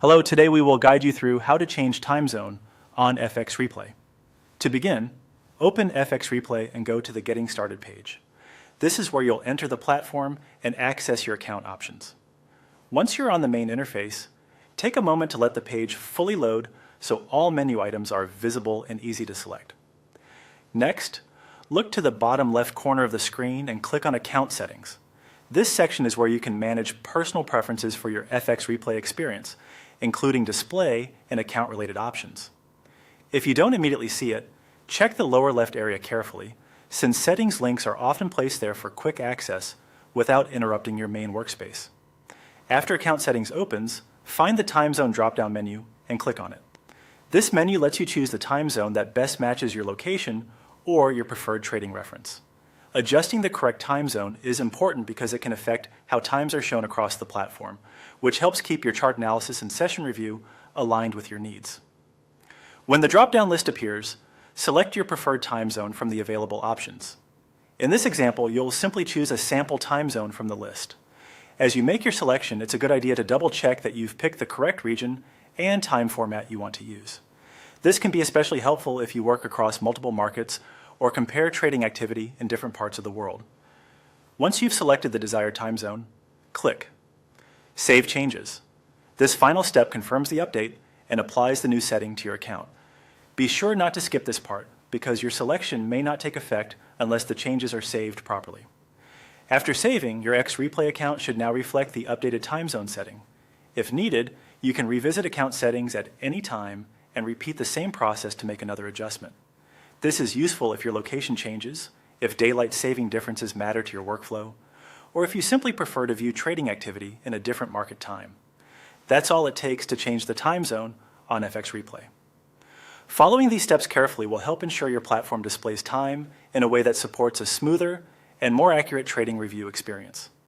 Hello, today we will guide you through how to change time zone on FX Replay. To begin, open FX Replay and go to the Getting Started page. This is where you'll enter the platform and access your account options. Once you're on the main interface, take a moment to let the page fully load so all menu items are visible and easy to select. Next, look to the bottom left corner of the screen and click on Account Settings. This section is where you can manage personal preferences for your FX Replay experience, including display and account-related options. If you don't immediately see it, check the lower left area carefully, since settings links are often placed there for quick access without interrupting your main workspace. After Account Settings opens, find the Time Zone drop-down menu and click on it. This menu lets you choose the time zone that best matches your location or your preferred trading reference. Adjusting the correct time zone is important because it can affect how times are shown across the platform, which helps keep your chart analysis and session review aligned with your needs. When the drop-down list appears, select your preferred time zone from the available options. In this example, you'll simply choose a sample time zone from the list. As you make your selection, it's a good idea to double-check that you've picked the correct region and time format you want to use. This can be especially helpful if you work across multiple markets or compare trading activity in different parts of the world. Once you've selected the desired time zone, click. Save changes. This final step confirms the update and applies the new setting to your account. Be sure not to skip this part because your selection may not take effect unless the changes are saved properly. After saving, your X Replay account should now reflect the updated time zone setting. If needed, you can revisit account settings at any time and repeat the same process to make another adjustment. This is useful if your location changes, if daylight saving differences matter to your workflow, or if you simply prefer to view trading activity in a different market time. That's all it takes to change the time zone on FX Replay. Following these steps carefully will help ensure your platform displays time in a way that supports a smoother and more accurate trading review experience.